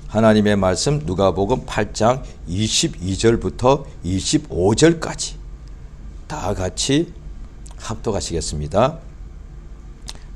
하나님의 말씀 누가복음 8장 22절부터 25절까지 다 같이 합독하시겠습니다.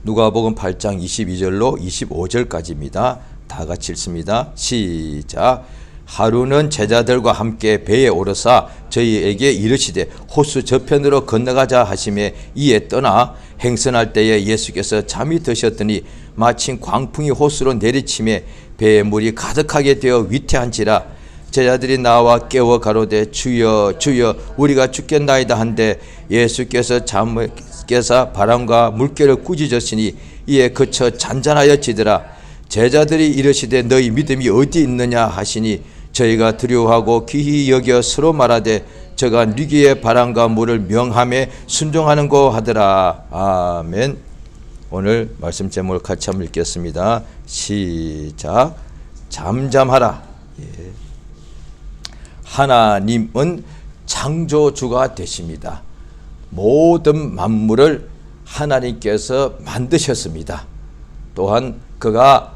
누가복음 8장 22절로 25절까지입니다. 다 같이 읽습니다. 시작. 하루는 제자들과 함께 배에 오르사 저희에게 이르시되 호수 저편으로 건너가자 하시매 이에 떠나 행선할 때에 예수께서 잠이 드셨더니 마침 광풍이 호수로 내리치매 배에 물이 가득하게 되어 위태한지라 제자들이 나와 깨워 가로되 주여 주여 우리가 죽겠나이다 한데 예수께서 잠을 깨사 바람과 물결을 꾸짖으시니 이에 그쳐 잔잔하여지더라. 제자들이 이르시되 너희 믿음이 어디 있느냐 하시니 저희가 두려워하고 귀히 여겨 서로 말하되 저가 니기의 바람과 물을 명함에 순종하는고 하더라. 아멘. 오늘 말씀 제목을 같이 한번 읽겠습니다. 시작. 잠잠하라. 예. 하나님은 창조주가 되십니다. 모든 만물을 하나님께서 만드셨습니다. 또한 그가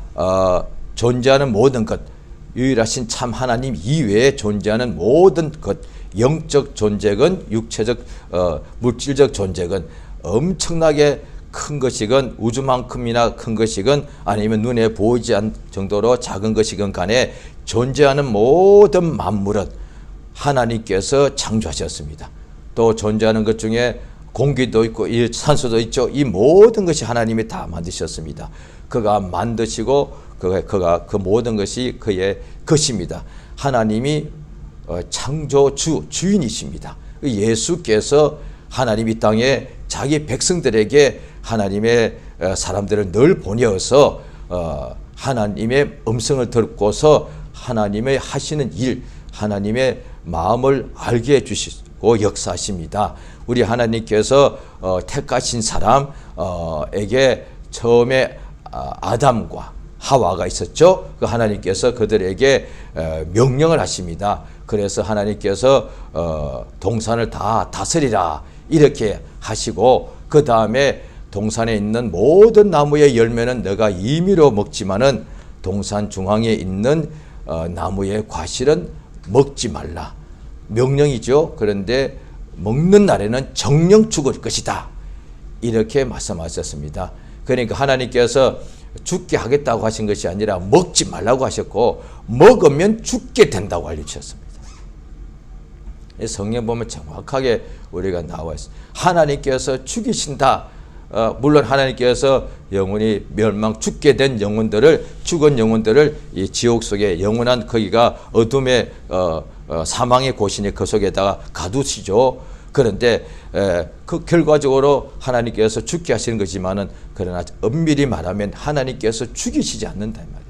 존재하는 모든 것, 유일하신 참 하나님 이외에 존재하는 모든 것, 영적 존재건 육체적 물질적 존재건 엄청나게 큰 것이건 우주만큼이나 큰 것이건 아니면 눈에 보이지 않을 정도로 작은 것이건 간에 존재하는 모든 만물은 하나님께서 창조하셨습니다. 또 존재하는 것 중에 공기도 있고 산소도 있죠. 이 모든 것이 하나님이 다 만드셨습니다. 그가 만드시고 그가 그 모든 것이 그의 것입니다. 하나님이 창조주 주인이십니다. 예수께서 하나님 이 땅에 자기 백성들에게 하나님의 사람들을 늘 보내어서 하나님의 음성을 듣고서 하나님의 하시는 일, 하나님의 마음을 알게 해주시고 역사하십니다. 우리 하나님께서 택하신 사람에게 처음에 아담과 하와가 있었죠. 그 하나님께서 그들에게 명령을 하십니다. 그래서 하나님께서 동산을 다 다스리라 이렇게 하시고 그 다음에 동산에 있는 모든 나무의 열매는 너가 임의로 먹지만은 동산 중앙에 있는 나무의 과실은 먹지 말라. 명령이죠. 그런데 먹는 날에는 정령 죽을 것이다. 이렇게 말씀하셨습니다. 그러니까 하나님께서 죽게 하겠다고 하신 것이 아니라 먹지 말라고 하셨고 먹으면 죽게 된다고 알려주셨습니다. 성경 보면 정확하게 우리가 나와 있어요. 하나님께서 죽이신다. 물론 하나님께서 영원히 멸망 죽게 된 영혼들을 죽은 영혼들을 이 지옥 속에 영원한 거기가 어둠의 사망의 곳이니 그 속에다가 가두시죠. 그런데 그 결과적으로 하나님께서 죽게 하시는 거지만은 그러나 엄밀히 말하면 하나님께서 죽이시지 않는다 말이에요.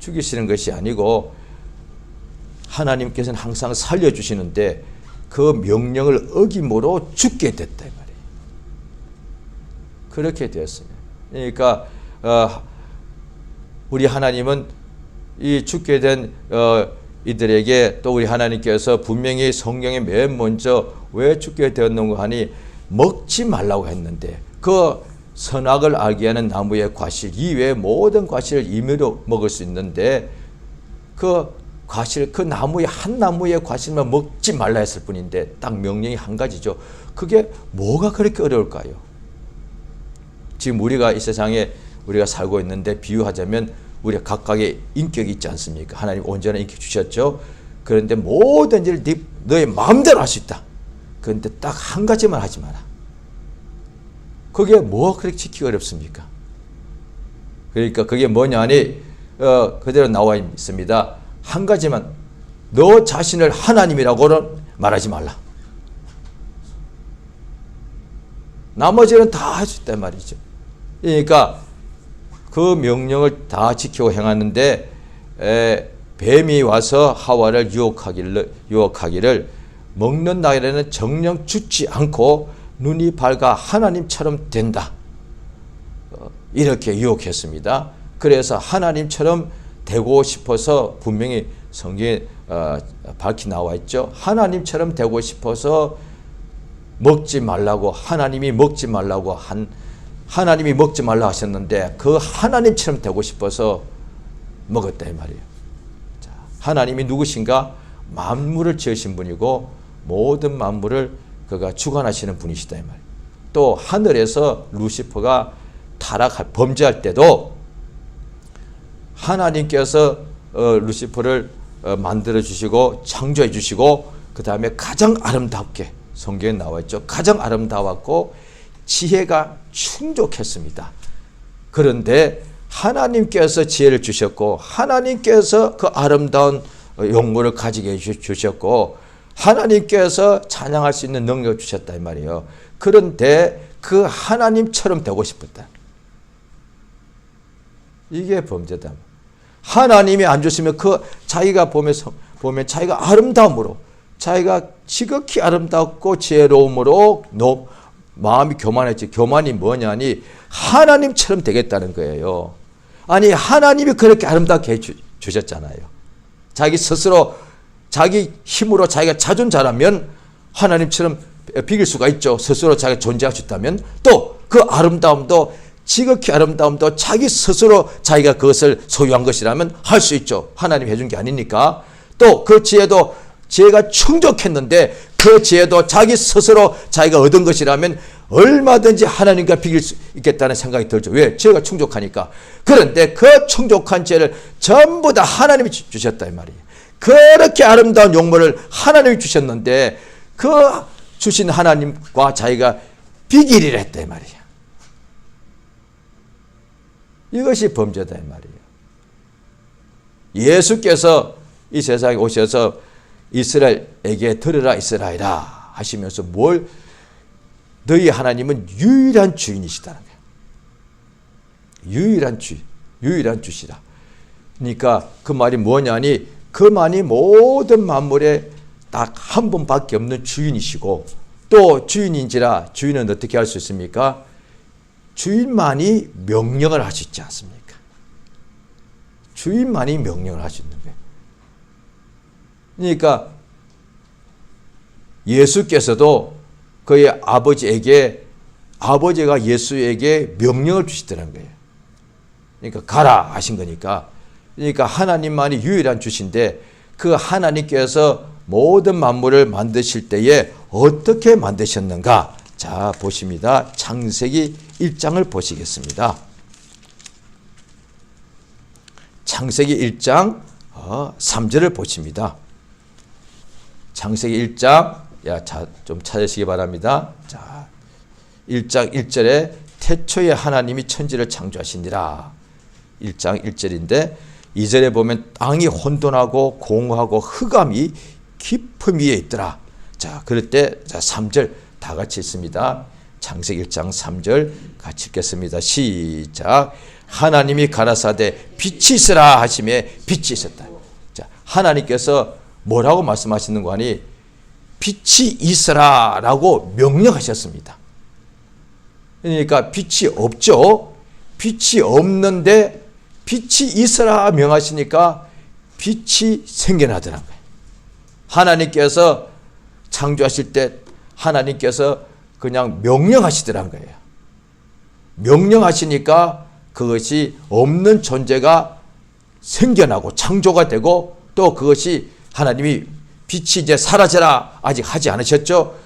죽이시는 것이 아니고 하나님께서는 항상 살려주시는데 그 명령을 어김으로 죽게 됐다 말이에요. 그렇게 되었어요. 그러니까 우리 하나님은 이 죽게 된 이들에게 또 우리 하나님께서 분명히 성경에 맨 먼저 왜 죽게 되었는가 하니 먹지 말라고 했는데 그 선악을 알게 하는 나무의 과실 이외에 모든 과실을 임의로 먹을 수 있는데 그 과실 그 나무의 한 나무의 과실만 먹지 말라 했을 뿐인데 딱 명령이 한 가지죠. 그게 뭐가 그렇게 어려울까요? 지금 우리가 이 세상에 우리가 살고 있는데 비유하자면 우리가 각각의 인격이 있지 않습니까? 하나님 온전한 인격 주셨죠. 그런데 모든 일을 너의 마음대로 할 수 있다. 그런데 딱 한 가지만 하지 마라. 그게 뭐가 그렇게 지키기 어렵습니까? 그러니까 그게 뭐냐 하니 그대로 나와 있습니다. 한 가지만 너 자신을 하나님이라고는 말하지 말라. 나머지는 다 할 수 있단 말이죠. 그러니까 그 명령을 다 지키고 행하는데 뱀이 와서 하와를 유혹하기를 먹는 날에는 정령 죽지 않고 눈이 밝아 하나님처럼 된다. 이렇게 유혹했습니다. 그래서 하나님처럼 되고 싶어서 분명히 성경에 밝히 나와 있죠. 하나님처럼 되고 싶어서 먹지 말라고 하나님이 먹지 말라고 하나님이 먹지 말라 하셨는데 그 하나님처럼 되고 싶어서 먹었다 이 말이에요. 자, 하나님이 누구신가? 만물을 지으신 분이고 모든 만물을 그가 주관하시는 분이시다 이 말이에요. 또 하늘에서 루시퍼가 범죄할 때도 하나님께서 루시퍼를 만들어 주시고 창조해 주시고 그 다음에 가장 아름답게 성경에 나와 있죠. 가장 아름다웠고 지혜가 충족했습니다. 그런데 하나님께서 지혜를 주셨고 하나님께서 그 아름다운 용모를 가지게 주셨고 하나님께서 찬양할 수 있는 능력을 주셨다 이 말이에요. 그런데 그 하나님처럼 되고 싶었다. 이게 범죄다. 하나님이 안 주시면 자기가 보면 자기가 아름다움으로 자기가 지극히 아름답고 지혜로움으로 마음이 교만했지. 교만이 뭐냐니 하나님처럼 되겠다는 거예요. 아니 하나님이 그렇게 아름답게 주셨잖아요. 자기 스스로 자기 힘으로 자기가 자존잘하면 하나님처럼 비길 수가 있죠. 스스로 자기가 존재할 수 있다면 또 그 아름다움도 지극히 아름다움도 자기 스스로 자기가 그것을 소유한 것이라면 할 수 있죠. 하나님이 해준 게 아니니까. 또 그 지혜도 지혜가 충족했는데 그 지혜도 자기 스스로 자기가 얻은 것이라면 얼마든지 하나님과 비길 수 있겠다는 생각이 들죠. 왜? 지혜가 충족하니까. 그런데 그 충족한 지혜를 전부 다 하나님이 주셨다 이 말이에요. 그렇게 아름다운 용모를 하나님이 주셨는데 그 주신 하나님과 자기가 비기를 했다 이 말이에요. 이것이 범죄다 이 말이에요. 예수께서 이 세상에 오셔서 이스라엘에게 들으라 이스라엘아 하시면서 너희 하나님은 유일한 주인이시다는 거예요. 유일한 주시라. 그러니까 그 말이 뭐냐니 그만이 모든 만물에 딱 한 분밖에 없는 주인이시고 또 주인인지라 주인은 어떻게 할 수 있습니까? 주인만이 명령을 할 수 있지 않습니까? 주인만이 명령을 할 수 있는 거예요. 그러니까 예수께서도 그의 아버지가 예수에게 명령을 주시더라는 거예요. 그러니까 가라 하신 거니까. 그러니까 하나님만이 유일한 주신데 그 하나님께서 모든 만물을 만드실 때에 어떻게 만드셨는가? 자, 보십니다. 창세기 1장을 보시겠습니다. 창세기 1장 3절을 보십니다. 창세기 1장 좀 찾으시기 바랍니다. 자, 1장 1절에 태초에 하나님이 천지를 창조하시니라. 1장 1절인데 2절에 보면 땅이 혼돈하고 공허하고 흑암이 깊음 위에 있더라. 자, 그럴 때 3절 다 같이 읽습니다. 창세기 1장 3절 같이 읽겠습니다. 시작. 하나님이 가라사대 빛이 있으라 하시매 빛이 있었다. 자, 하나님께서 뭐라고 말씀하시는 거 아니? 빛이 있으라 라고 명령하셨습니다. 그러니까 빛이 없죠. 빛이 없는데 빛이 있으라 명하시니까 빛이 생겨나더란 거예요. 하나님께서 창조하실 때 하나님께서 그냥 명령하시더란 거예요. 명령하시니까 그것이 없는 존재가 생겨나고 창조가 되고 또 그것이 하나님이 빛이 이제 사라져라 아직 하지 않으셨죠.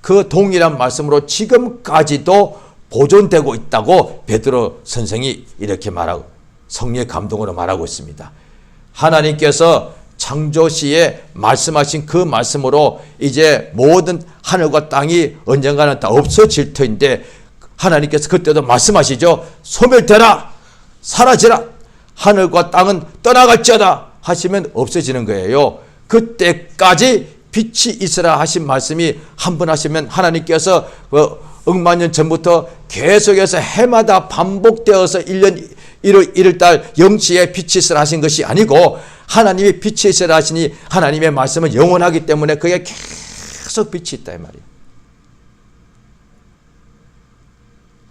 그 동일한 말씀으로 지금까지도 보존되고 있다고 베드로 선생이 이렇게 말하고 성령의 감동으로 말하고 있습니다. 하나님께서 창조 시에 말씀하신 그 말씀으로 이제 모든 하늘과 땅이 언젠가는 다 없어질 터인데 하나님께서 그때도 말씀하시죠. 소멸되라 사라지라 하늘과 땅은 떠나갈지어다 하시면 없어지는 거예요. 그때까지 빛이 있으라 하신 말씀이 한 번 하시면 하나님께서 억만 년 전부터 계속해서 해마다 반복되어서 1년 1월달 영치에 빛이 있으라 하신 것이 아니고 하나님이 빛이 있으라 하시니 하나님의 말씀은 영원하기 때문에 그게 계속 빛이 있다 이 말이에요.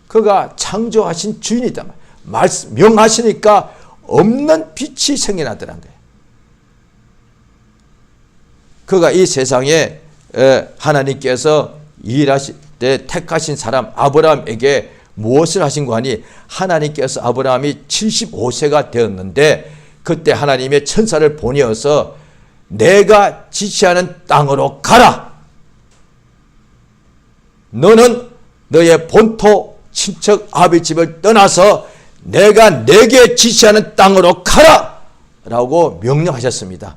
그가 창조하신 주인이다. 말씀 명하시니까 없는 빛이 생겨나더란 거예요. 그가 이 세상에 하나님께서 일하실 때 택하신 사람 아브라함에게 무엇을 하신 거 아니? 하나님께서 아브라함이 75세가 되었는데 그때 하나님의 천사를 보내어서 내가 지시하는 땅으로 가라. 너는 너의 본토 친척 아비 집을 떠나서 내가 내게 지시하는 땅으로 가라 라고 명령하셨습니다.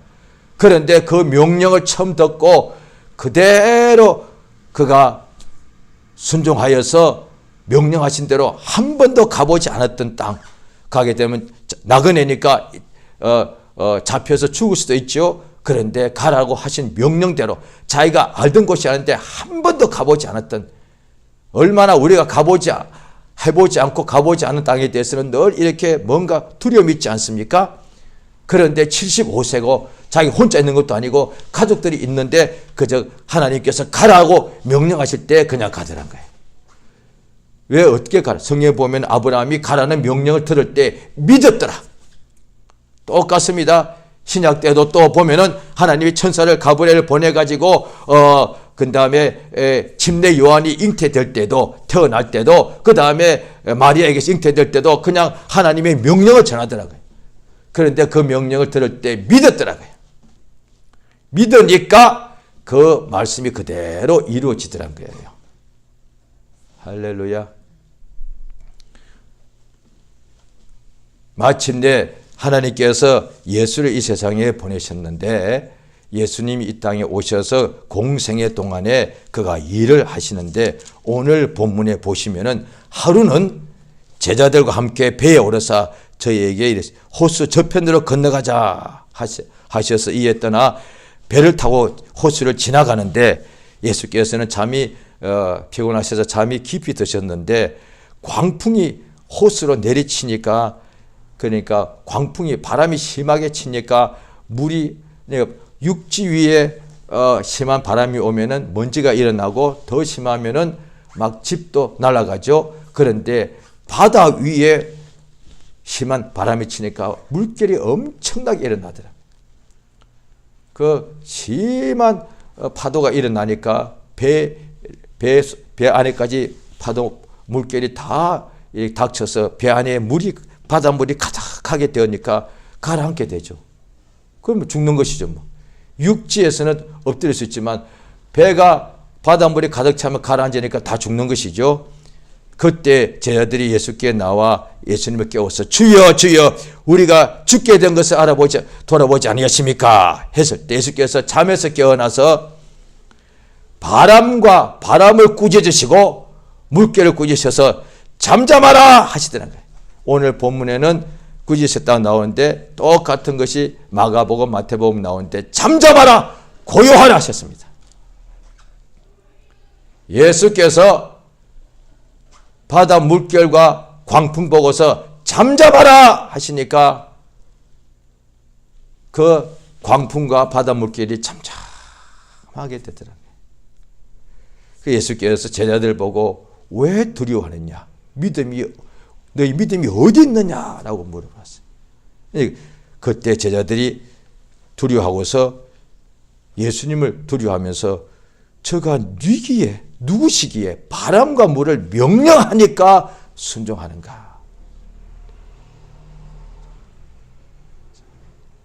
그런데 그 명령을 처음 듣고 그대로 그가 순종하여서 명령하신 대로 한 번도 가보지 않았던 땅 가게 되면 나그네니까 잡혀서 죽을 수도 있죠. 그런데 가라고 하신 명령대로 자기가 알던 곳이 아닌데 한 번도 가보지 않았던, 얼마나 우리가 해보지 않고 가보지 않은 땅에 대해서는 늘 이렇게 뭔가 두려움이 있지 않습니까? 그런데 75세고 자기 혼자 있는 것도 아니고 가족들이 있는데 그저 하나님께서 가라고 명령하실 때 그냥 가더란 거예요. 왜 어떻게 가라? 성경에 보면 아브라함이 가라는 명령을 들을 때 믿었더라. 똑같습니다. 신약 때도 또 보면은 하나님이 천사를 가브리엘을 보내가지고 그 다음에 침례 요한이 잉태될 때도, 태어날 때도, 그 다음에 마리아에게서 잉태될 때도 그냥 하나님의 명령을 전하더라고요. 그런데 그 명령을 들을 때 믿었더라고요. 믿으니까 그 말씀이 그대로 이루어지더란 거예요. 할렐루야. 마침내 하나님께서 예수를 이 세상에 보내셨는데, 예수님이 이 땅에 오셔서 공생의 동안에 그가 일을 하시는데, 오늘 본문에 보시면은 하루는 제자들과 함께 배에 오르사 저희에게 이랬어요. 호수 저편으로 건너가자 하셔서 이에 떠나 배를 타고 호수를 지나가는데, 예수께서는 잠이 피곤하셔서 잠이 깊이 드셨는데 광풍이 호수로 내리치니까, 그러니까 광풍이 바람이 심하게 치니까 물이 육지 위에 심한 바람이 오면은 먼지가 일어나고 더 심하면은 막 집도 날아가죠. 그런데 바다 위에 심한 바람이 치니까 물결이 엄청나게 일어나더라. 그 심한 파도가 일어나니까 배 안에까지 파도 물결이 다 닥쳐서 배 안에 바닷물이 가득하게 되니까 가라앉게 되죠. 그러면 죽는 것이죠. 뭐. 육지에서는 엎드릴 수 있지만 배가 바닷물이 가득 차면 가라앉으니까 다 죽는 것이죠. 그때 제자들이 예수께 나와 예수님을 깨워서 주여 주여 우리가 죽게 된 것을 돌아보지 아니하십니까? 했을 때 예수께서 잠에서 깨어나서 바람을 꾸짖으시고 물결을 꾸짖으셔서 잠잠하라 하시더란 거예요. 오늘 본문에는 꾸짖으셨다고 나오는데 똑같은 것이 마가복음 마태복음 나오는데 잠잠하라 고요하라 하셨습니다. 예수께서 바다 물결과 광풍 보고서 잠잠하라 하시니까 그 광풍과 바다 물결이 잠잠하게 되더라고요. 예수께서 제자들 보고 왜 두려워하느냐? 너희 믿음이 어디 있느냐라고 물어봤어요. 그때 제자들이 두려워하고서 예수님을 두려워하면서 저가 누구시기에 바람과 물을 명령하니까 순종하는가?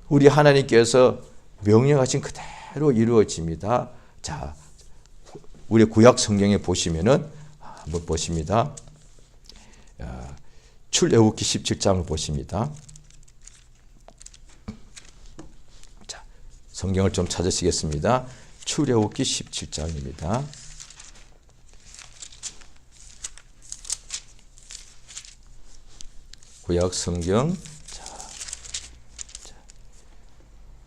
우리 하나님께서 명령하신 그대로 이루어집니다. 자, 우리 구약 성경에 보시면은 한번 보십니다. 출애굽기 17장을 보십니다. 자, 성경을 좀 찾으시겠습니다. 출애굽기 17장입니다. 구약 성경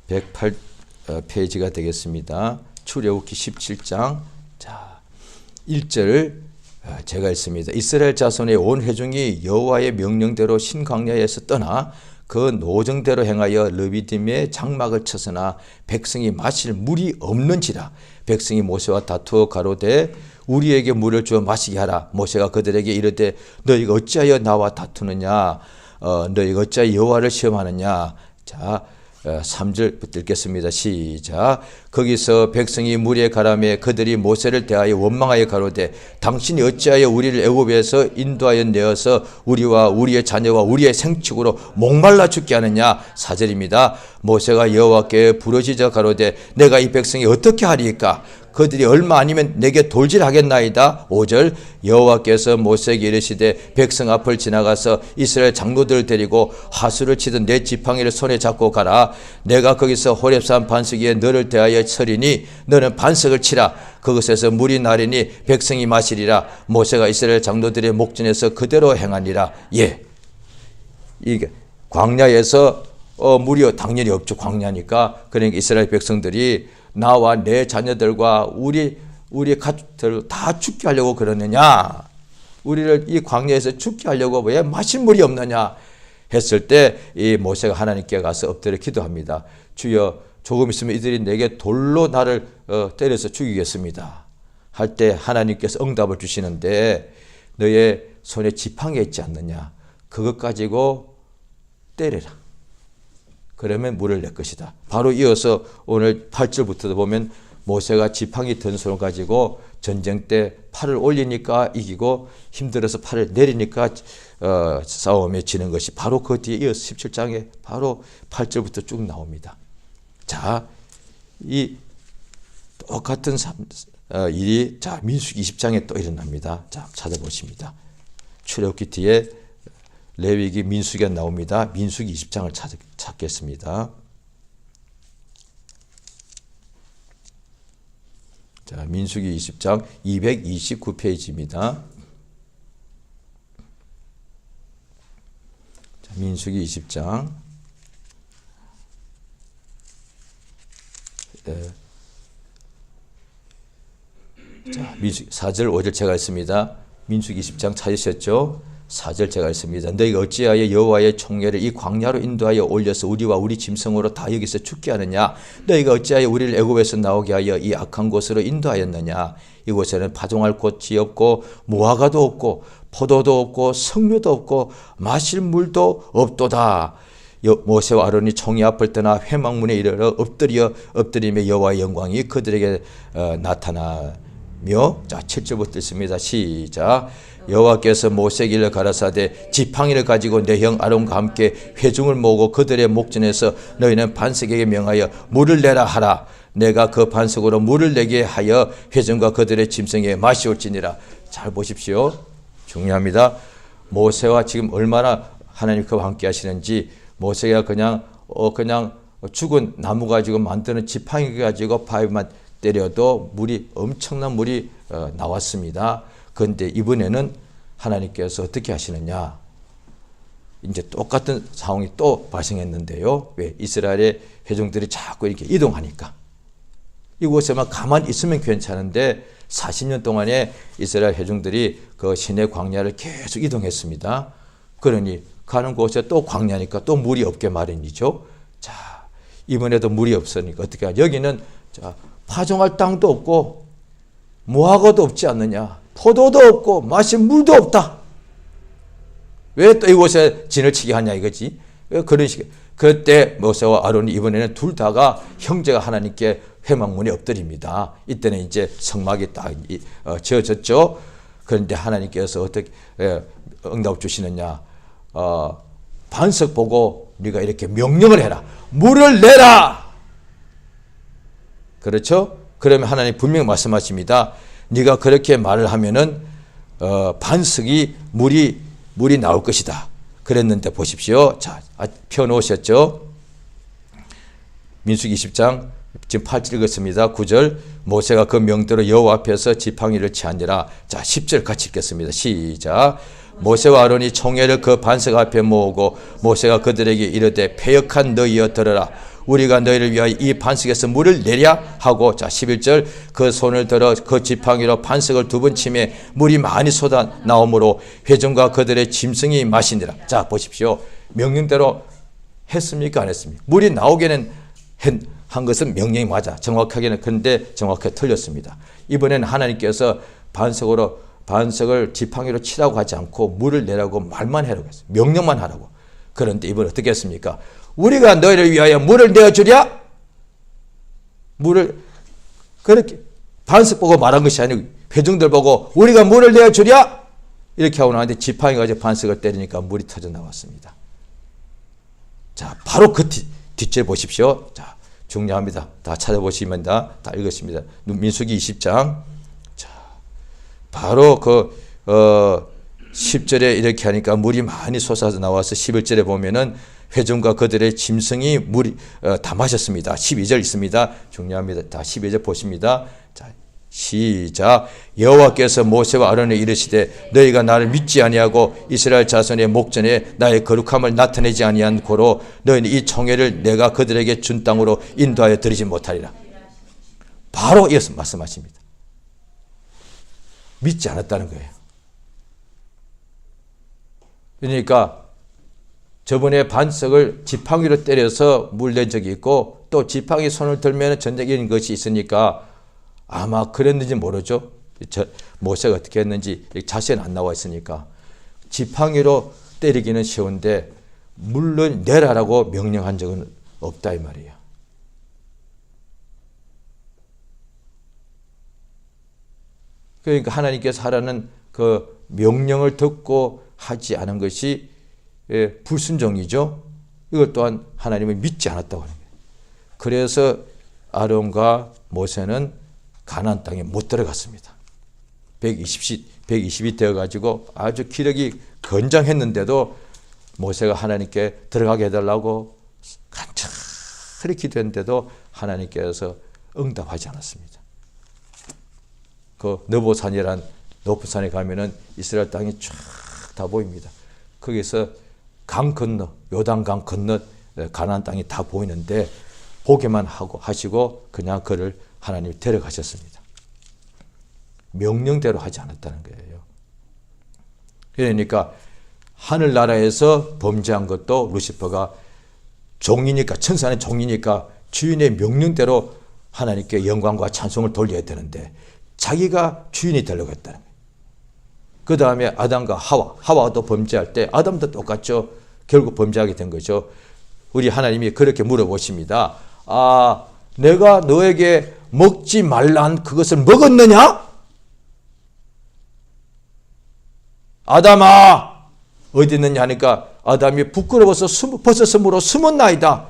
108페이지가 되겠습니다. 출애굽기 17장 1절을 제가 읽습니다. 이스라엘 자손의 온 회중이 여호와의 명령대로 신광야에서 떠나 그 노정대로 행하여 르비딤의 장막을 쳐서나 백성이 마실 물이 없는지라. 백성이 모세와 다투어 가로되 우리에게 물을 주어 마시게 하라. 모세가 그들에게 이르되 너희가 어찌하여 나와 다투느냐? 너희가 어찌하여 여호와를 시험하느냐? 자, 3절 읽겠습니다. 시작. 거기서 백성이 무리에 가라매 그들이 모세를 대하여 원망하여 가로되 당신이 어찌하여 우리를 애굽에서 인도하여 내어서 우리와 우리의 자녀와 우리의 생축으로 목말라 죽게 하느냐. 4절입니다. 모세가 여호와께 부르짖어 가로되 내가 이 백성이 어떻게 하리이까. 그들이 얼마 아니면 내게 돌질하겠나이다. 5절. 여호와께서 모세에게 이르시되 백성 앞을 지나가서 이스라엘 장로들을 데리고 하수를 치던 내 지팡이를 손에 잡고 가라. 내가 거기서 호렙산 반석 위에 너를 대하여 서리니 너는 반석을 치라. 그것에서 물이 나리니 백성이 마시리라. 모세가 이스라엘 장로들의 목전에서 그대로 행하니라. 예, 이게 광야에서 물이 당연히 없죠. 광야니까. 그러니까 이스라엘 백성들이 나와 내 자녀들과 우리 가족들 다 죽게 하려고 그러느냐. 우리를 이 광야에서 죽게 하려고 왜 마실 물이 없느냐 했을 때 이 모세가 하나님께 가서 엎드려 기도합니다. 주여, 조금 있으면 이들이 내게 돌로 나를 때려서 죽이겠습니다. 할 때 하나님께서 응답을 주시는데 너의 손에 지팡이 있지 않느냐. 그것 가지고 때려라. 그러면 물을 낼 것이다. 바로 이어서 오늘 8절부터 보면 모세가 지팡이 든 손을 가지고 전쟁 때 팔을 올리니까 이기고 힘들어서 팔을 내리니까 싸움에 지는 것이 바로 그 뒤에 이어서 17장에 바로 8절부터 쭉 나옵니다. 자, 이 똑같은 일이 자 민수기 20장에 또 일어납니다. 자, 찾아보십니다. 출애굽기 뒤에 레위기 민수기가 나옵니다. 민수기 20장을 찾겠습니다. 자, 민수기 20장 229페이지입니다. 자, 민수기 20장 자, 민수기 4절 5절 제가 있습니다. 민수기 20장 찾으셨죠? 4절 제가 있습니다. 너희가 어찌하여 여호와의 총회를 이 광야로 인도하여 올려서 우리와 우리 짐승으로 다 여기서 죽게 하느냐. 너희가 어찌하여 우리를 애굽에서 나오게 하여 이 악한 곳으로 인도하였느냐. 이곳에는 파종할 곳이 없고 무화과도 없고 포도도 없고 석류도 없고 마실 물도 없도다. 모세와 아론이 총회 앞을 떠나 회막문에 이르러 엎드리며 여호와의 영광이 그들에게 나타나며. 자, 7절부터 읽습니다. 시작. 여호와께서 모세에게 일러 가라사대 지팡이를 가지고 내 형 아론과 함께 회중을 모으고 그들의 목전에서 너희는 반석에게 명하여 물을 내라 하라. 내가 그 반석으로 물을 내게 하여 회중과 그들의 짐승에 마시올지니라. 잘 보십시오. 중요합니다. 모세와 지금 얼마나 하나님 그와 함께 하시는지. 모세가 그냥 죽은 나무 가지고 만드는 지팡이 가지고 바위만 때려도 엄청난 물이 나왔습니다. 그런데 이번에는 하나님께서 어떻게 하시느냐. 이제 똑같은 상황이 또 발생했는데요. 왜? 이스라엘의 회중들이 자꾸 이렇게 이동하니까. 이곳에만 가만히 있으면 괜찮은데 40년 동안에 이스라엘 회중들이 그 시내 광야를 계속 이동했습니다. 그러니 가는 곳에 또 광야니까 또 물이 없게 마련이죠. 자, 이번에도 물이 없으니까 어떻게 하냐. 여기는 자, 파종할 땅도 없고 무화과도 없지 않느냐. 포도도 없고 마실 물도 없다. 왜 또 이곳에 진을 치게 하냐 이거지. 그런 식. 그때 모세와 아론이 이번에는 둘 다가 형제가 하나님께 회막문에 엎드립니다. 이때는 이제 성막이 딱 지어졌죠. 그런데 하나님께서 어떻게 응답 주시느냐. 반석 보고 네가 이렇게 명령을 해라. 물을 내라. 그렇죠? 그러면 하나님 분명히 말씀하십니다. 네가 그렇게 말을 하면은 반석이 물이 나올 것이다. 그랬는데 보십시오. 자, 펴놓으셨죠? 민수기 20장 지금 8절 읽었습니다. 9절 모세가 그 명대로 여호와 앞에서 지팡이를 치하니라. 자, 10절 같이 읽겠습니다. 시작. 모세와 아론이 총회를 그 반석 앞에 모으고 모세가 그들에게 이르되 패역한 너희여 들으라. 우리가 너희를 위하여 이 반석에서 물을 내랴 하고. 자, 11절 그 손을 들어 그 지팡이로 반석을 두 번 치매 물이 많이 쏟아 나오므로 회중과 그들의 짐승이 마시니라. 자, 보십시오. 명령대로 했습니까? 안 했습니까? 물이 나오게는 한 것은 명령이 맞아. 정확하게는. 그런데 정확하게 틀렸습니다. 이번에는 하나님께서 반석을 지팡이로 치라고 하지 않고 물을 내라고 말만 하라고 했어요. 명령만 하라고. 그런데 이번에 어떻게 했습니까? 우리가 너희를 위하여 물을 내어주랴? 물을 그렇게 반석 보고 말한 것이 아니고 회중들 보고 우리가 물을 내어주랴? 이렇게 하고 나는데 지팡이 가지고 반석을 때리니까 물이 터져 나왔습니다. 자, 바로 그 뒷줄 보십시오. 자, 중요합니다. 다 찾아보시면 다 읽었습니다. 민수기 20장. 자, 바로 10절에 이렇게 하니까 물이 많이 솟아서 나와서 11절에 보면은 회중과 그들의 짐승이 물이 다 마셨습니다. 12절 있습니다. 중요합니다. 다 12절 보십니다. 자, 시작. 여호와께서 모세와 아론에 이르시되 너희가 나를 믿지 아니하고 이스라엘 자손의 목전에 나의 거룩함을 나타내지 아니한 고로 너희는 이 총회를 내가 그들에게 준 땅으로 인도하여 드리지 못하리라. 바로 이어서 말씀하십니다. 믿지 않았다는 거예요. 그러니까 저번에 반석을 지팡이로 때려서 물 낸 적이 있고 또 지팡이 손을 들면 전쟁인 것이 있으니까 아마 그랬는지 모르죠. 모세가 어떻게 했는지 자세는 안 나와 있으니까 지팡이로 때리기는 쉬운데 물을 내라라고 명령한 적은 없다 이 말이에요. 그러니까 하나님께서 하라는 그 명령을 듣고 하지 않은 것이 불순종이죠. 이것 또한 하나님을 믿지 않았다고 하는 거예요. 그래서 아론과 모세는 가나안 땅에 못 들어갔습니다. 120이 되어가지고 아주 기력이 건장했는데도 모세가 하나님께 들어가게 해달라고 간절히 기도했는데도 하나님께서 응답하지 않았습니다. 그 느보산이란 높은 산에 가면은 이스라엘 땅이 쫙 다 보입니다. 거기서 강 건너, 요단강 건너 가나안 땅이 다 보이는데 보기만 하시고 그냥 그를 하나님이 데려가셨습니다. 명령대로 하지 않았다는 거예요. 그러니까 하늘나라에서 범죄한 것도 루시퍼가 종이니까, 천사는 종이니까 주인의 명령대로 하나님께 영광과 찬송을 돌려야 되는데 자기가 주인이 되려고 했다는 거예요. 그 다음에 아담과 하와도 범죄할 때 아담도 똑같죠. 결국 범죄하게 된 거죠. 우리 하나님이 그렇게 물어보십니다. 아, 내가 너에게 먹지 말란 그것을 먹었느냐? 아담아 어디 있느냐 하니까 아담이 부끄러워서 벌써 숨으로 숨었나이다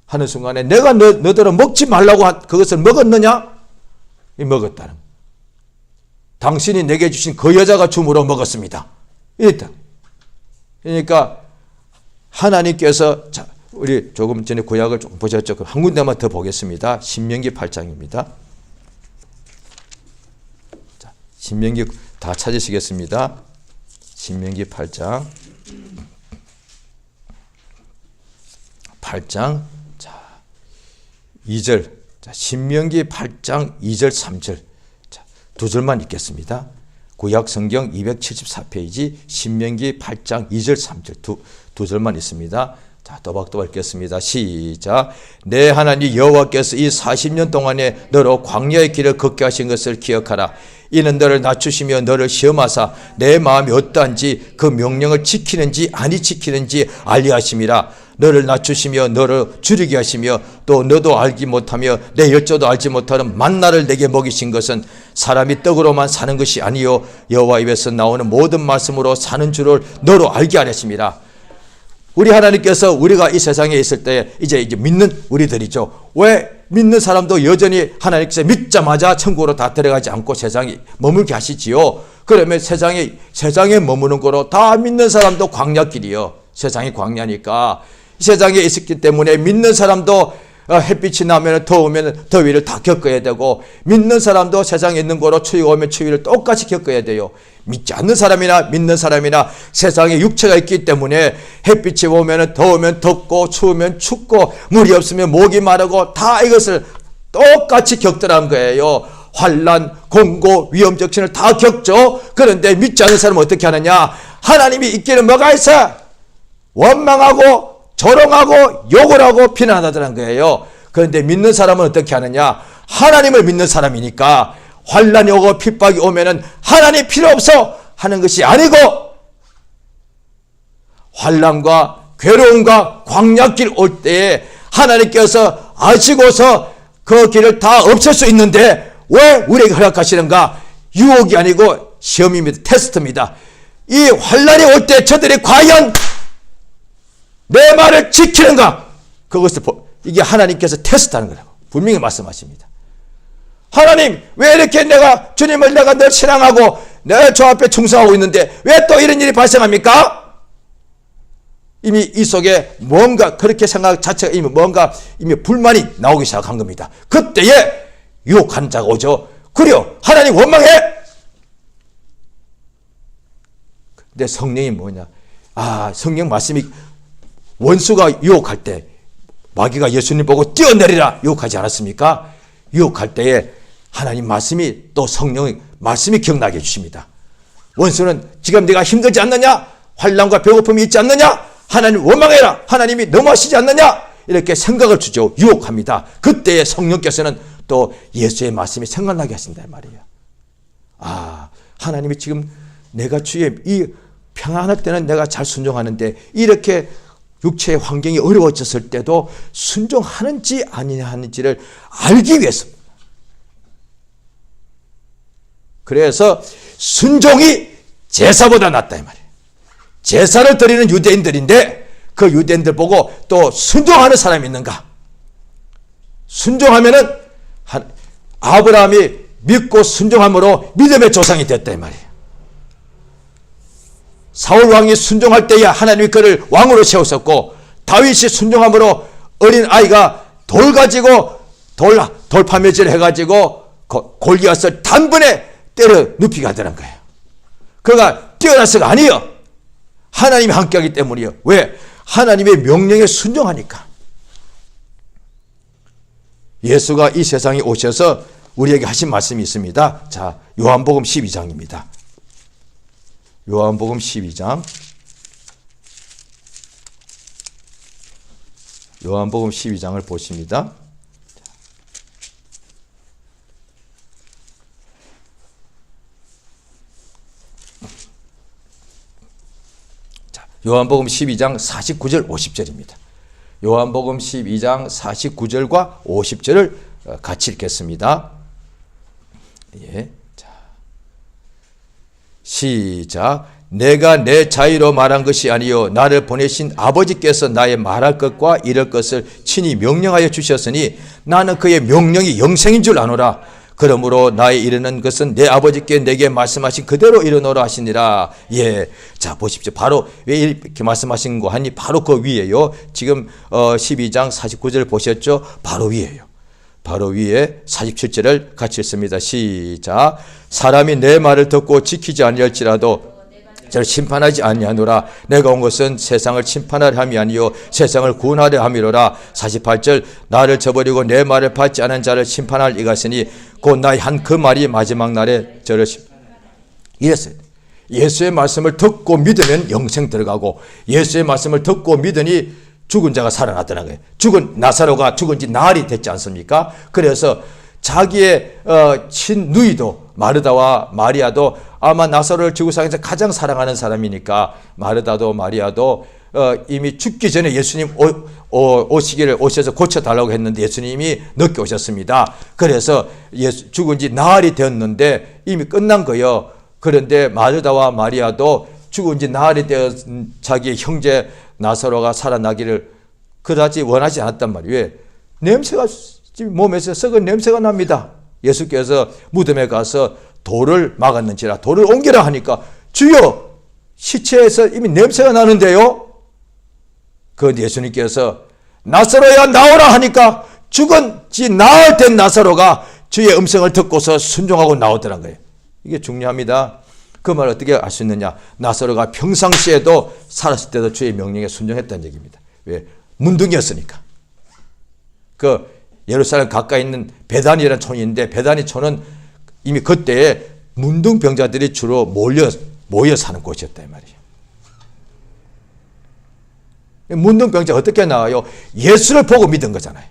하는 순간에 내가 너더러 먹지 말라고 한 그것을 먹었느냐? 이 먹었다는 거예요. 당신이 내게 주신 그 여자가 줌으로 먹었습니다. 이랬다. 그러니까 하나님께서, 자, 우리 조금 전에 구약을 좀 보셨죠? 한 군데만 더 보겠습니다. 신명기 8장입니다. 자, 신명기 다 찾으시겠습니다. 신명기 8장. 8장. 자, 2절. 자, 신명기 8장 2절 3절. 두 절만 읽겠습니다. 구약 성경 274페이지 신명기 8장 2절 3절 두 절만 있습니다. 자, 또박또박 읽겠습니다. 시작. 내 하나님 여호와께서 이 40년 동안에 너로 광야의 길을 걷게 하신 것을 기억하라. 이는 너를 낮추시며 너를 시험하사 내 마음이 어떠한지 그 명령을 지키는지 아니 지키는지 알게 하심이라. 너를 낮추시며 너를 줄이게 하시며 또 너도 알지 못하며 내 열조도 알지 못하는 만나를 내게 먹이신 것은 사람이 떡으로만 사는 것이 아니요 여호와 입에서 나오는 모든 말씀으로 사는 줄을 너로 알게 하셨습니다. 우리 하나님께서 우리가 이 세상에 있을 때 이제 믿는 우리들이죠. 왜 믿는 사람도 여전히 하나님께서 믿자마자 천국으로 다 들어가지 않고 세상에 머물게 하시지요. 그러면 세상에 머무는 거로 다 믿는 사람도 광야길이요. 세상이 광야니까 이 세상에 있었기 때문에 믿는 사람도 햇빛이 나면 더우면 더위를 다 겪어야 되고 믿는 사람도 세상에 있는 거로 추위가 오면 추위를 똑같이 겪어야 돼요. 믿지 않는 사람이나 믿는 사람이나 세상에 육체가 있기 때문에 햇빛이 오면 더우면 덥고 추우면 춥고 물이 없으면 목이 마르고 다 이것을 똑같이 겪더라는 거예요. 환난, 공고, 위험적신을 다 겪죠. 그런데 믿지 않는 사람은 어떻게 하느냐? 하나님이 있기는 뭐가 있어? 원망하고 조롱하고 욕을 하고 비난하더라는 거예요. 그런데 믿는 사람은 어떻게 하느냐? 하나님을 믿는 사람이니까 환난이 오고 핍박이 오면은 하나님 필요 없어 하는 것이 아니고 환난과 괴로움과 광야길 올 때에 하나님께서 아시고서 그 길을 다 없앨 수 있는데 왜 우리에게 허락하시는가? 유혹이 아니고 시험입니다. 테스트입니다. 이 환난이 올 때 저들이 과연 내 말을 지키는가? 그것을 이게 하나님께서 테스트하는 거라고 분명히 말씀하십니다. 하나님, 왜 이렇게 주님을 내가 늘 신앙하고 늘 저 앞에 충성하고 있는데 왜 또 이런 일이 발생합니까? 이미 이 속에 뭔가 그렇게 생각 자체가 이미 불만이 나오기 시작한 겁니다. 그때에 유혹한 자가 오죠. 그래요. 하나님 원망해. 근데 성령이 뭐냐? 성령 말씀이 원수가 유혹할 때 마귀가 예수님 보고 뛰어내리라 유혹하지 않았습니까? 유혹할 때에 하나님 말씀이 또 성령의 말씀이 기억나게 해주십니다. 원수는 지금 네가 힘들지 않느냐? 환난과 배고픔이 있지 않느냐? 하나님 원망해라. 하나님이 너무하시지 않느냐? 이렇게 생각을 주죠. 유혹합니다. 그때에 성령께서는 또 예수의 말씀이 생각나게 하신단 말이에요. 하나님이 지금 내가 주의 이 평안할 때는 내가 잘 순종하는데 이렇게 육체의 환경이 어려워졌을 때도 순종하는지 아니하는지를 알기 위해서입니다. 그래서 순종이 제사보다 낫다 이 말이에요. 제사를 드리는 유대인들인데 그 유대인들 보고 또 순종하는 사람이 있는가? 순종하면은 아브라함이 믿고 순종함으로 믿음의 조상이 됐다 이 말이에요. 사울 왕이 순종할 때야 하나님이 그를 왕으로 세우셨고 다윗이 순종함으로 어린 아이가 돌 가지고 돌파매질 해가지고 골리앗을 단번에 때려 눕히게 하더란 거예요. 그가 뛰어나서가 아니요. 하나님이 함께하기 때문이요. 왜? 하나님의 명령에 순종하니까. 예수가 이 세상에 오셔서 우리에게 하신 말씀이 있습니다. 자, 요한복음 12장입니다. 요한복음 12장. 요한복음 12장을 보십니다. 자, 요한복음 12장 49절 50절입니다. 요한복음 12장 49절과 50절을 같이 읽겠습니다. 예. 자. 시작. 내가 내 자유로 말한 것이 아니요 나를 보내신 아버지께서 나의 말할 것과 이럴 것을 친히 명령하여 주셨으니 나는 그의 명령이 영생인 줄 아노라. 그러므로 나의 이르는 것은 내 아버지께 내게 말씀하신 그대로 이르노라 하시니라. 예. 자, 보십시오. 바로 왜 이렇게 말씀하신 거 하니 바로 그 위에요. 지금 12장 49절 보셨죠? 바로 위에요. 바로 위에 47절을 같이 읽습니다. 시작. 사람이 내 말을 듣고 지키지 아니할지라도 저를 심판하지 아니하노라. 내가 온 것은 세상을 심판하려 함이 아니요 세상을 구원하려 함이로라. 48절. 나를 저버리고 내 말을 받지 않은 자를 심판할 이같으니 곧 나의 한 그 말이 마지막 날에 저를 이랬어요. 예수의 말씀을 듣고 믿으면 영생 들어가고 예수의 말씀을 듣고 믿으니 죽은 자가 살아났다는 거예요. 죽은 나사로가 죽은 지 나흘이 됐지 않습니까? 그래서 자기의 친누이도 마르다와 마리아도 아마 나사로를 지구상에서 가장 사랑하는 사람이니까 마르다도 마리아도 이미 죽기 전에 예수님 오셔서 고쳐달라고 했는데 예수님이 늦게 오셨습니다. 그래서 죽은 지 나흘이 되었는데 이미 끝난 거예요. 그런데 마르다와 마리아도 죽은 지 나흘이 되었 자기 형제 나사로가 살아나기를 그다지 원하지 않았단 말이에요. 왜? 냄새가 몸에서 썩은 냄새가 납니다. 예수께서 무덤에 가서 돌을 막았는지라 돌을 옮기라 하니까 주여 시체에서 이미 냄새가 나는데요. 그런데 예수님께서 나사로야 나오라 하니까 죽은 지 나흘 된 나사로가 주의 음성을 듣고서 순종하고 나오더란 거예요. 이게 중요합니다. 그 말을 어떻게 알 수 있느냐? 나사로가 평상시에도 살았을 때도 주의 명령에 순종했다는 얘기입니다. 왜? 문둥이였으니까. 그 예루살렘 가까이 있는 베다니라는 촌인데 베다니 촌은 이미 그때에 문둥병자들이 주로 모여 사는 곳이었다 이 말이에요. 문둥병자 어떻게 나와요? 예수를 보고 믿은 거잖아요.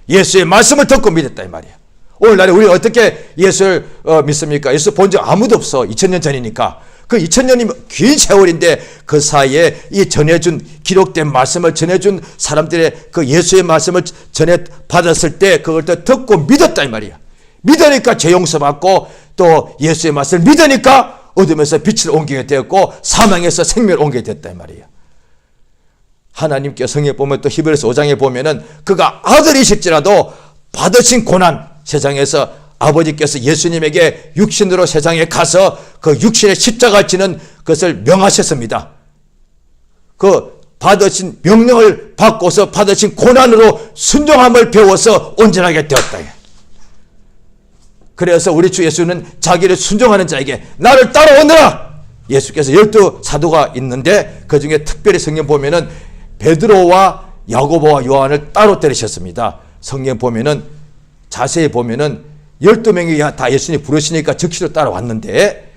예수의 말씀을 듣고 믿었다 이 말이에요. 오늘날에 우리가 어떻게 예수를 믿습니까? 예수 본 적 아무도 없어. 2000년 전이니까. 그 2000년이면 긴 세월인데 그 사이에 이 전해준 기록된 말씀을 전해준 사람들의 그 예수의 말씀을 전해 받았을 때 그걸 또 듣고 믿었다 이 말이야. 믿으니까 죄 용서받고 또 예수의 말씀을 믿으니까 어둠에서 빛을 옮기게 되었고 사망에서 생명을 옮기게 됐다 이 말이야. 하나님께 성경에 보면 또 히브리서 5장에 보면은 그가 아들이실지라도 받으신 고난, 세상에서 아버지께서 예수님에게 육신으로 세상에 가서 그 육신의 십자가를 지는 것을 명하셨습니다. 그 받으신 명령을 받고서 받으신 고난으로 순종함을 배워서 온전하게 되었다. 그래서 우리 주 예수는 자기를 순종하는 자에게 나를 따라오너라. 예수께서 12사도가 있는데 그 중에 특별히 성경 보면은 베드로와 야고보와 요한을 따로 때리셨습니다. 성경 보면은 자세히 보면은 12명이 다 예수님 부르시니까 즉시로 따라왔는데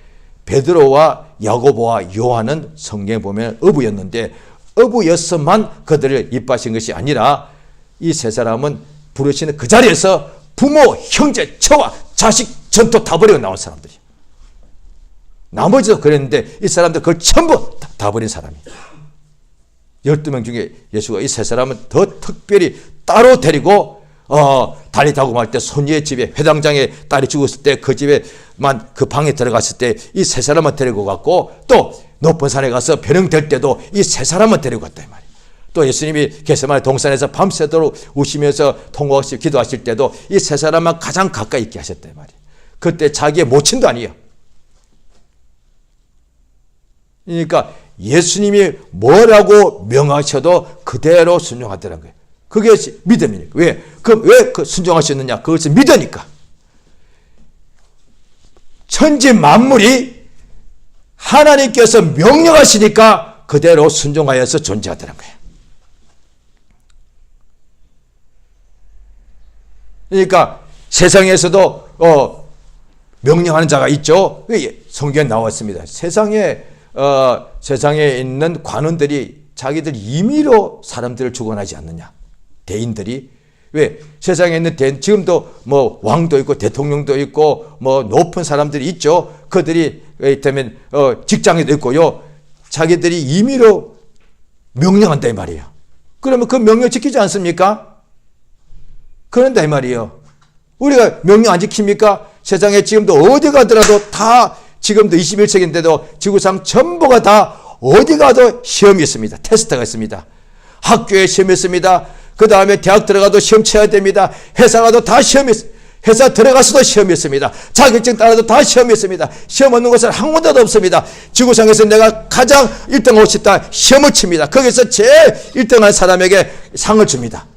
베드로와 야고보와 요한은 성경에 보면 어부였는데 어부였어만 그들을 이뻐하신 것이 아니라 이 세 사람은 부르시는 그 자리에서 부모, 형제, 처와 자식 전토 다 버리고 나온 사람들이에요. 나머지도 그랬는데 이 사람들 그걸 전부 다 버린 사람이에요. 12명 중에 예수가 이 세 사람은 더 특별히 따로 데리고 다리 다고 말 때 손이의 집에 회당장에 딸이 죽었을 때 그 집에만 그 방에 들어갔을 때 이 세 사람만 데리고 갔고 또 높은 산에 가서 변형될 때도 이 세 사람만 데리고 갔다 이 말이에요. 또 예수님이 겟세마네 동산에서 밤새도록 우시면서 통곡하시고 기도하실 때도 이 세 사람만 가장 가까이 있게 하셨다 이 말이에요. 그때 자기의 모친도 아니에요. 그러니까 예수님이 뭐라고 명하셔도 그대로 순종하더라는 거예요. 그게 믿음이니까. 왜 그 순종하셨느냐? 그것을 믿으니까. 천지 만물이 하나님께서 명령하시니까 그대로 순종하여서 존재하더라는 거예요. 그러니까 세상에서도 명령하는 자가 있죠. 성경에 나왔습니다. 세상에 있는 관원들이 자기들 임의로 사람들을 주관하지 않느냐. 대인들이. 왜? 세상에 있는 대인, 지금도 뭐 왕도 있고 대통령도 있고 뭐 높은 사람들이 있죠. 그들이 있다면 직장에도 있고요. 자기들이 임의로 명령한다 이 말이에요. 그러면 그 명령 지키지 않습니까? 그런다 이 말이에요. 우리가 명령 안 지킵니까? 세상에 지금도 어디 가더라도 다 지금도 21세기인데도 지구상 전부가 다 어디 가도 시험이 있습니다. 테스트가 있습니다. 학교에 시험이 있습니다. 그 다음에 대학 들어가도 시험 쳐야 됩니다. 회사 가도 다 시험이 있습니다. 회사 들어가서도 시험이 있습니다. 자격증 따라도 다 시험이 있습니다. 시험 없는 곳은 한 군데도 없습니다. 지구상에서 내가 가장 1등 하고 싶다 시험을 칩니다. 거기서 제일 1등한 사람에게 상을 줍니다.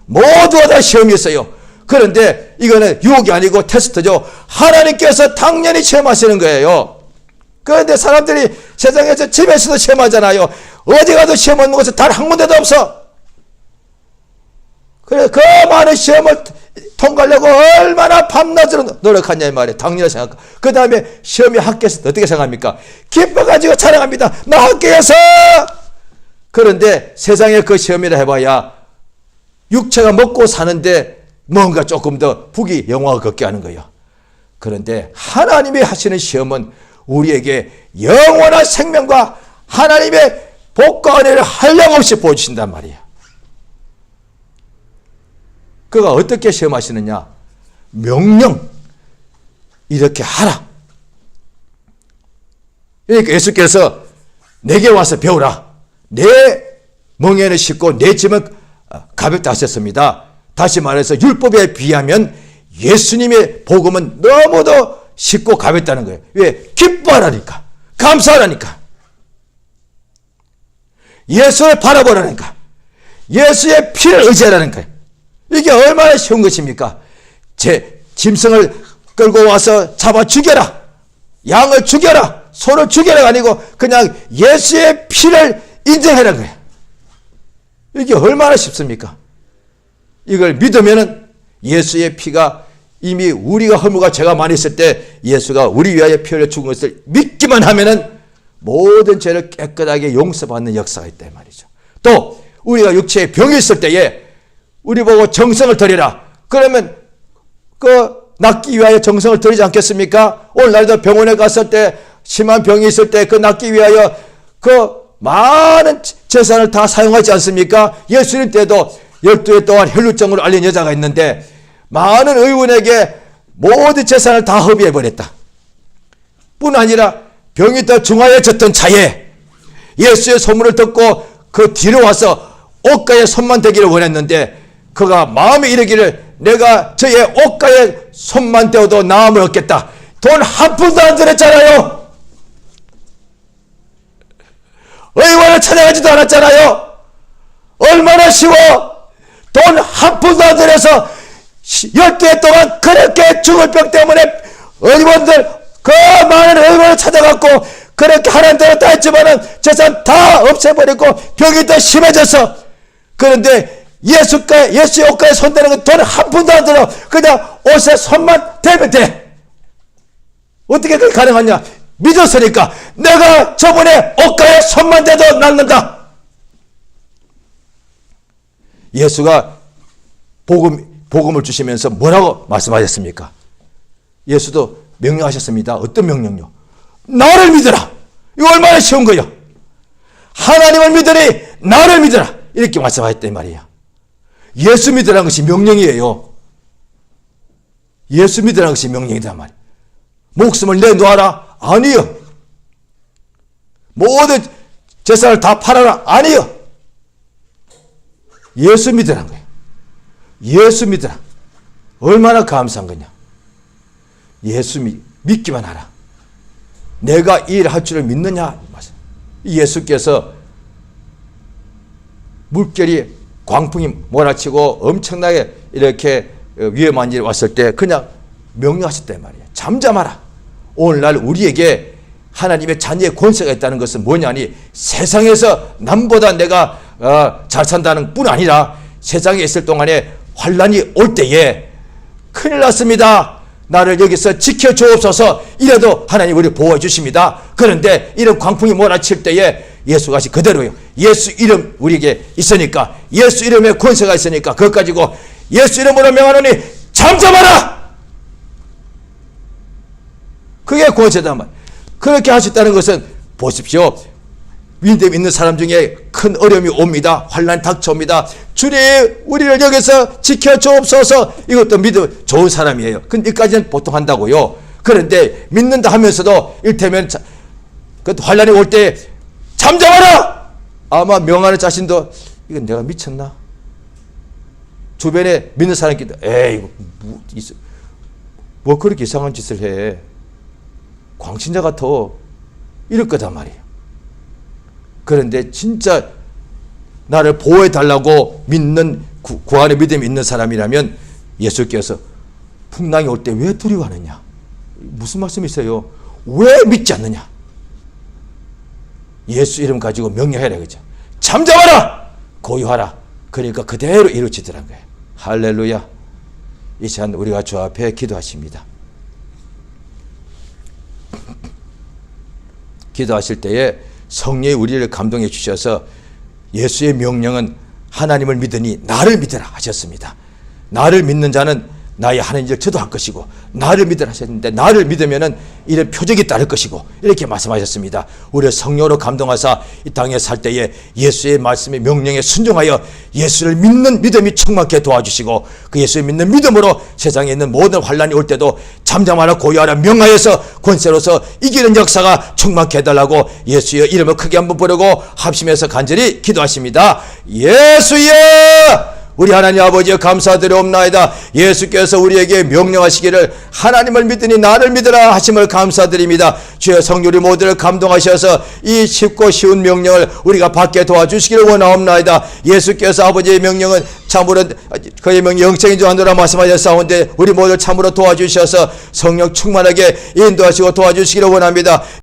모두가 다 시험이 있어요. 그런데 이거는 유혹이 아니고 테스트죠. 하나님께서 당연히 시험하시는 거예요. 그런데 사람들이 세상에서 집에서도 시험하잖아요. 어디 가도 시험 없는 곳은 단 한 군데도 없어. 그래 그 많은 시험을 통과하려고 얼마나 밤낮으로 노력하냐 이 말이에요. 당연히 생각하고. 그 다음에 시험이 학교에서 어떻게 생각합니까? 기뻐가지고 자랑합니다. 나 학교에서. 그런데 세상에 그 시험이라 해봐야 육체가 먹고 사는데 뭔가 조금 더 부귀 영화가 걷게 하는 거예요. 그런데 하나님이 하시는 시험은 우리에게 영원한 생명과 하나님의 복과 은혜를 한량없이 보여주신단 말이에요. 그가 어떻게 시험하시느냐? 명령 이렇게 하라. 그러니까 예수께서 내게 와서 배우라. 내 멍에는 쉽고 내 짐은 가볍다 하셨습니다. 다시 말해서 율법에 비하면 예수님의 복음은 너무도 쉽고 가볍다는 거예요. 왜? 기뻐하라니까. 감사하라니까. 예수를 바라보라니까. 예수의 피를 의지하라는 거예요. 이게 얼마나 쉬운 것입니까? 제 짐승을 끌고 와서 잡아 죽여라. 양을 죽여라. 소를 죽여라가 아니고 그냥 예수의 피를 인정하라는 거예요. 이게 얼마나 쉽습니까? 이걸 믿으면은 예수의 피가 이미 우리가 허물과 죄가 많이 있을 때 예수가 우리 위하여 피 흘려 죽은 것을 믿기만 하면은 모든 죄를 깨끗하게 용서받는 역사가 있다 이 말이죠. 또 우리가 육체에 병이 있을 때에 우리 보고 정성을 드리라. 그러면 그 낫기 위하여 정성을 드리지 않겠습니까? 오늘날도 병원에 갔을 때 심한 병이 있을 때 그 낫기 위하여 그 많은 재산을 다 사용하지 않습니까? 예수님 때도 12해 동안 혈루증으로 앓린 여자가 있는데 많은 의원에게 모든 재산을 다 허비해버렸다. 뿐 아니라 병이 더 중하여졌던 차에 예수의 소문을 듣고 그 뒤로 와서 옷가에 손만 대기를 원했는데 그가 마음에 이르기를 내가 저의 옷가에 손만 대어도 나음을 얻겠다. 돈 한 푼도 안 들었잖아요. 의원을 찾아가지도 않았잖아요. 얼마나 쉬워. 돈 한 푼도 안 들여서 12해 동안 그렇게 죽을 병 때문에 의원들 그 많은 의원을 찾아갔고 그렇게 하나님 대로 다 했지만은 재산 다 없애버리고 병이 더 심해져서 그런데 예수의 옷가에 손대는 건 돈 한 푼도 안 들어. 그냥 옷에 손만 대면 돼. 어떻게 그게 가능하냐? 믿었으니까 내가 저번에 옷가에 손만 대도 낫는다. 예수가 복음을 주시면서 뭐라고 말씀하셨습니까? 예수도 명령하셨습니다. 어떤 명령요? 나를 믿어라. 이거 얼마나 쉬운 거요? 하나님을 믿으니 나를 믿어라. 이렇게 말씀하셨단 말이에요. 예수 믿으라는 것이 명령이에요. 예수 믿으라는 것이 명령이란 말이에요. 목숨을 내놓아라. 아니요. 모든 재산을 다 팔아라. 아니요. 예수 믿으라는 거예요. 예수 믿으라. 얼마나 감사한 거냐. 예수 믿기만 하라. 내가 이 일을 할 줄을 믿느냐. 예수께서 물결이 광풍이 몰아치고 엄청나게 이렇게 위험한 일이 왔을 때 그냥 명령하셨단 말이에요. 잠잠하라. 오늘날 우리에게 하나님의 자녀의 권세가 있다는 것은 뭐냐니 세상에서 남보다 내가 잘 산다는 뿐 아니라 세상에 있을 동안에 환난이 올 때에 큰일 났습니다. 나를 여기서 지켜주옵소서. 이래도 하나님 우리를 보호해 주십니다. 그런데 이런 광풍이 몰아칠 때에 예수가 그대로요. 예수 이름 우리에게 있으니까 예수 이름에 권세가 있으니까 그것 가지고 예수 이름으로 명하노니 잠잠하라. 그게 권세단 말이에요. 그렇게 하셨다는 것은 보십시오. 믿음 있는 사람 중에 큰 어려움이 옵니다. 환난이 닥쳐옵니다. 주님 우리를 여기서 지켜주옵소서. 이것도 믿음 좋은 사람이에요. 근데 여기까지는 보통 한다고요. 그런데 믿는다 하면서도 일테면 그 환난이 올 때 잠잠하라. 아마 명하는 자신도 이건 내가 미쳤나? 주변에 믿는 사람끼리 에이 뭐 그렇게 이상한 짓을 해. 광신자 같아. 이럴 거단 말이에요. 그런데 진짜 나를 보호해 달라고 믿는 구원의 믿음이 있는 사람이라면 예수께서 풍랑이 올 때 왜 두려워하느냐? 무슨 말씀이세요? 왜 믿지 않느냐? 예수 이름 가지고 명령해라 그죠? 잠잠하라! 고요하라. 그러니까 그대로 이루어지더란 거예요. 할렐루야. 이 시간 우리가 주 앞에 기도하십니다. 기도하실 때에 성령이 우리를 감동해 주셔서 예수의 명령은 하나님을 믿으니 나를 믿으라 하셨습니다. 나를 믿는 자는 나의 하는 일을 저도 할 것이고 나를 믿으라 하셨는데 나를 믿으면은 이런 표적이 따를 것이고 이렇게 말씀하셨습니다. 우리 성령으로 감동하사 이 땅에 살 때에 예수의 말씀의 명령에 순종하여 예수를 믿는 믿음이 충만케 도와주시고 그 예수를 믿는 믿음으로 세상에 있는 모든 환난이 올 때도 잠잠하라 고요하라 명하여서 권세로서 이기는 역사가 충만케 해달라고 예수의 이름을 크게 한번 부르고 합심해서 간절히 기도하십니다. 예수여! 우리 하나님 아버지여 감사드리옵나이다. 예수께서 우리에게 명령하시기를 하나님을 믿으니 나를 믿으라 하심을 감사드립니다. 주여 성령 우리 모두를 감동하셔서 이 쉽고 쉬운 명령을 우리가 받게 도와주시기를 원하옵나이다. 예수께서 아버지의 명령은 참으로 그의 명령 영생인 줄 아노라 말씀하셨사온데 우리 모두를 참으로 도와주셔서 성령 충만하게 인도하시고 도와주시기를 원합니다.